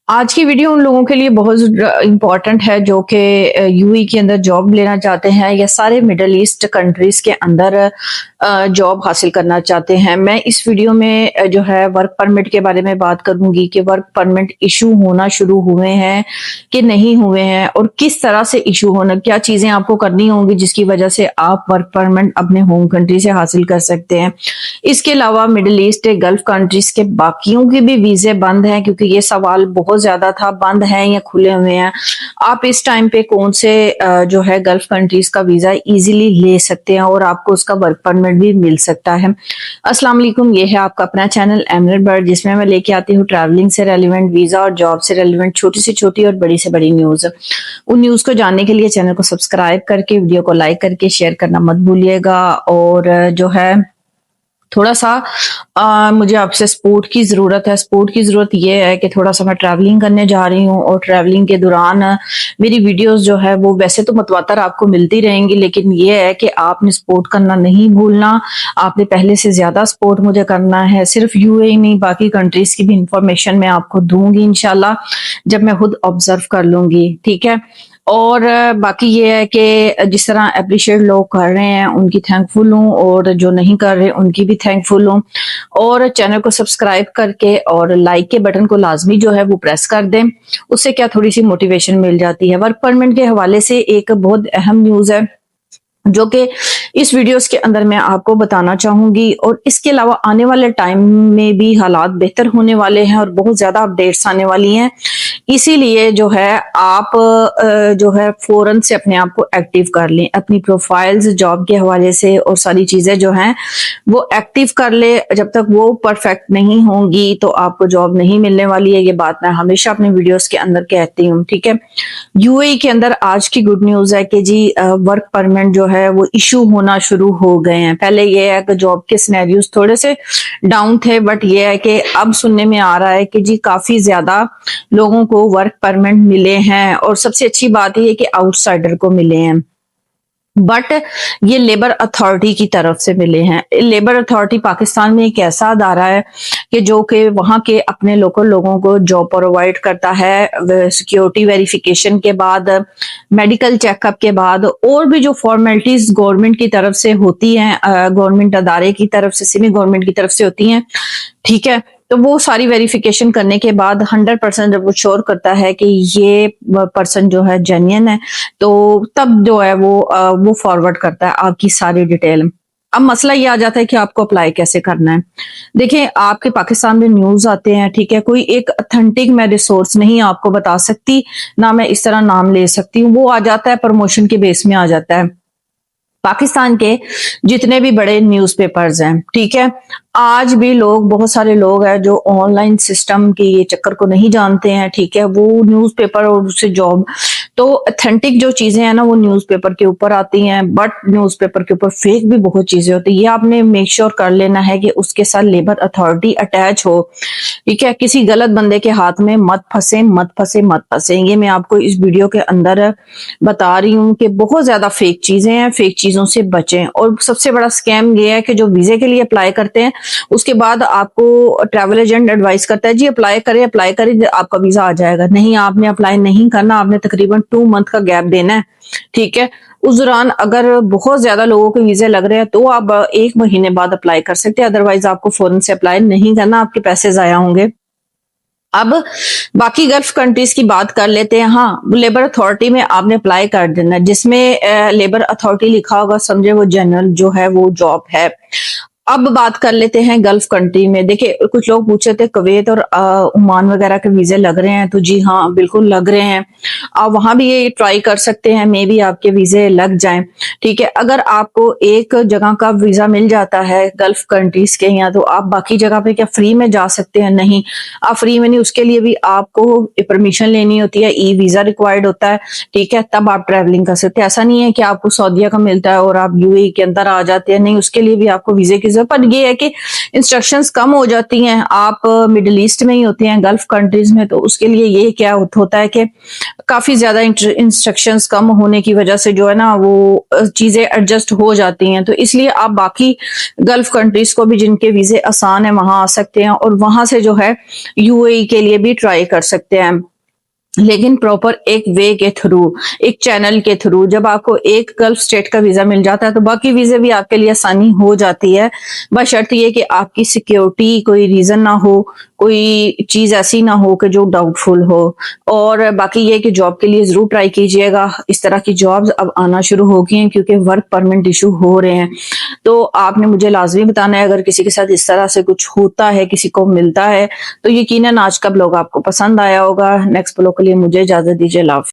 आज की वीडियो उन लोगों के लिए बहुत इम्पोर्टेंट है जो कि यूएई के अंदर जॉब लेना चाहते हैं या सारे मिडल ईस्ट कंट्रीज के अंदर जॉब हासिल करना चाहते हैं। मैं इस वीडियो में जो है वर्क परमिट के बारे में बात करूंगी कि वर्क परमिट इशू होना शुरू हुए हैं कि नहीं हुए हैं और किस तरह से इशू होना, क्या चीजें आपको करनी होंगी जिसकी वजह से आप वर्क परमिट अपने होम कंट्री से हासिल कर सकते हैं। इसके अलावा मिडिल ईस्ट गल्फ कंट्रीज के बाकियों के भी वीजे बंद हैं, क्योंकि ये सवाल बहुत ज्यादा था, बंद हैं या खुले हुए हैं। आप इस टाइम पे कौन से जो है गल्फ कंट्रीज का वीजा इजीली ले सकते हैं और आपको उसका वर्क परमिट भी मिल सकता है। अस्सलाम वालेकुम, ये है आपका अपना चैनल एमनेट बर्ड, जिसमें मैं लेके आती हूँ ट्रैवलिंग से रेलिवेंट, वीजा और जॉब से रेलिवेंट छोटी से छोटी और बड़ी से बड़ी न्यूज। उन न्यूज को जानने के लिए चैनल को सब्सक्राइब करके, वीडियो को लाइक करके शेयर करना मत भूलिएगा। और जो है थोड़ा सा मुझे आपसे सपोर्ट की ज़रूरत है। सपोर्ट की ज़रूरत ये है कि थोड़ा सा मैं ट्रैवलिंग करने जा रही हूँ और ट्रैवलिंग के दौरान मेरी वीडियोस जो है वो वैसे तो मतवातर आपको मिलती रहेंगी, लेकिन ये है कि आपने सपोर्ट करना नहीं भूलना। आपने पहले से ज़्यादा सपोर्ट मुझे करना है। सिर्फ यूएई नहीं, बाकी कंट्रीज़ की भी इंफॉर्मेशन मैं आपको दूंगी इंशाल्लाह, जब मैं खुद ऑब्जर्व कर लूंगी, ठीक है। और बाकी ये है कि जिस तरह अप्रिशिएट लोग कर रहे हैं उनकी थैंकफुल हूँ, और जो नहीं कर रहे उनकी भी थैंकफुल हूँ। और चैनल को सब्सक्राइब करके और लाइक के बटन को लाजमी जो है वो प्रेस कर दें, उससे क्या थोड़ी सी मोटिवेशन मिल जाती है। वर्क परमिट के हवाले से एक बहुत अहम न्यूज़ है जो कि इस वीडियोस के अंदर मैं आपको बताना चाहूंगी। और इसके अलावा आने वाले टाइम में भी हालात बेहतर होने वाले हैं और बहुत ज्यादा अपडेट्स आने वाली हैं, इसीलिए जो है आप जो है फौरन से अपने आप को एक्टिव कर लें। अपनी प्रोफाइल्स जॉब के हवाले से और सारी चीजें जो हैं वो एक्टिव कर ले। जब तक वो परफेक्ट नहीं होंगी तो आपको जॉब नहीं मिलने वाली है। ये बात मैं हमेशा अपने वीडियोस के अंदर कहती हूँ, ठीक है। यूएई के अंदर आज की गुड न्यूज है कि जी वर्क परमिट जो है वो इशू होना शुरू हो गए हैं। पहले ये है कि जॉब के सिनेरियोस थोड़े से डाउन थे, बट ये है कि अब सुनने में आ रहा है कि जी काफी ज्यादा लोगों को वर्क परमिट मिले हैं, और सबसे अच्छी बात ये है कि आउटसाइडर को मिले हैं, बट ये लेबर अथॉरिटी की तरफ से मिले हैं। लेबर अथॉरिटी पाकिस्तान में एक ऐसा अदारा है कि जो कि वहां के अपने लोकल लोगों को जॉब प्रोवाइड करता है सिक्योरिटी वेरिफिकेशन के बाद, मेडिकल चेकअप के बाद, और भी जो फॉर्मेलिटीज गवर्नमेंट की तरफ से होती हैं, गवर्नमेंट अदारे की तरफ से, सेमी गवर्नमेंट की तरफ से होती हैं, ठीक है। तो वो सारी वेरिफिकेशन करने के बाद 100% जब वो श्योर करता है कि ये पर्सन जो है जेन्युइन है, तो तब जो है वो फॉरवर्ड करता है आपकी सारी डिटेल। अब मसला ये आ जाता है कि आपको अप्लाई कैसे करना है। देखिए, आपके पाकिस्तान में न्यूज आते हैं, ठीक है, कोई एक ऑथेंटिक मैं रिसोर्स नहीं आपको बता सकती, ना मैं इस तरह नाम ले सकती हूँ। वो आ जाता है प्रमोशन के बेस में आ जाता है। पाकिस्तान के जितने भी बड़े न्यूज़पेपर्स हैं, ठीक है, आज भी लोग, बहुत सारे लोग हैं जो ऑनलाइन सिस्टम के ये चक्कर को नहीं जानते हैं, ठीक है। वो न्यूज़पेपर और उससे जॉब, तो ऑथेंटिक जो चीजें हैं ना वो न्यूज़पेपर के ऊपर आती हैं, बट न्यूज़पेपर के ऊपर फेक भी बहुत चीजें होती है। ये आपने मेक श्योर कर लेना है कि उसके साथ लेबर अथॉरिटी अटैच हो, ठीक है। किसी गलत बंदे के हाथ में मत फंसे, मत फंसे, मत फंसे। ये मैं आपको इस वीडियो के अंदर बता रही हूँ कि बहुत ज्यादा फेक चीजें हैं, फेक चीजों से बचें। और सबसे बड़ा स्कैम ये है कि जो वीजे के लिए अप्लाई करते हैं उसके बाद आपको ट्रैवल एजेंट एडवाइस करता है जी अप्लाई करें, अप्लाई करें, आपका वीजा आ जाएगा। नहीं, आपने अप्लाई नहीं करना, आपने तकरीबन 2 मंथ का गैप देना है, ठीक है। उस दौरान अगर बहुत ज्यादा लोगों के वीजे लग रहे हैं तो आप 1 महीने बाद अप्लाई कर सकते हैं, अदरवाइज आपको फौरन से अप्लाई नहीं करना, आपके पैसे जाया होंगे। अब बाकी गल्फ कंट्रीज की बात कर लेते हैं। हाँ, लेबर अथॉरिटी में आपने अप्लाई कर देना, जिसमें लेबर अथॉरिटी लिखा होगा समझे वो जनरल जो है वो जॉब है। अब बात कर लेते हैं गल्फ कंट्री में। देखिए, कुछ लोग पूछ रहे थे कुवैत और ओमान वगैरह के वीजे लग रहे हैं, तो जी हाँ बिल्कुल लग रहे हैं। आप वहां भी ये ट्राई कर सकते हैं, मे बी आपके वीजे लग जाएं, ठीक है। अगर आपको एक जगह का वीजा मिल जाता है गल्फ कंट्रीज के यहाँ, तो आप बाकी जगह पे क्या फ्री में जा सकते हैं? नहीं, आप फ्री में नहीं, उसके लिए भी आपको परमिशन लेनी होती है, ई वीजा रिक्वायर्ड होता है, ठीक है, तब आप ट्रैवलिंग कर सकते हैं। ऐसा नहीं है कि आपको सऊदीया का मिलता है और आप यूएई के अंदर आ जाते हैं, नहीं, उसके लिए भी आपको वीजे की, पर ये है कि इंस्ट्रक्शंस कम हो जाती हैं। आप मिडिल ईस्ट में ही होते हैं, गल्फ कंट्रीज में, तो उसके लिए ये क्या होता है कि کافی زیادہ انسٹرکشنز کم ہونے کی وجہ سے جو ہے نا وہ چیزیں ایڈجسٹ ہو جاتی ہیں، تو اس لیے آپ باقی گلف کنٹریز کو بھی جن کے ویزے آسان ہیں وہاں آ سکتے ہیں، اور وہاں سے جو ہے یو اے ای کے لیے بھی ٹرائی کر سکتے ہیں، لیکن پراپر ایک وے کے تھرو، ایک چینل کے تھرو۔ جب آپ کو ایک گلف اسٹیٹ کا ویزا مل جاتا ہے تو باقی ویزے بھی آپ کے لیے آسانی ہو جاتی ہے، بشرط یہ کہ آپ کی سیکیورٹی کوئی ریزن نہ ہو، کوئی چیز ایسی نہ ہو کہ جو ڈاؤٹ فل ہو۔ اور باقی یہ کہ جاب کے لیے ضرور ٹرائی کیجیے گا، اس طرح کی جابز اب آنا شروع ہو گئی ہیں کیونکہ ورک پرمٹ ایشو ہو رہے ہیں، تو آپ نے مجھے لازمی بتانا ہے اگر کسی کے ساتھ اس طرح سے کچھ ہوتا ہے، کسی کو ملتا ہے، تو یقیناً آج کا بلاگ آپ کو پسند آیا ہوگا۔ نیکسٹ بلاگ کے لیے مجھے اجازت دیجیے، اللہ حافظ۔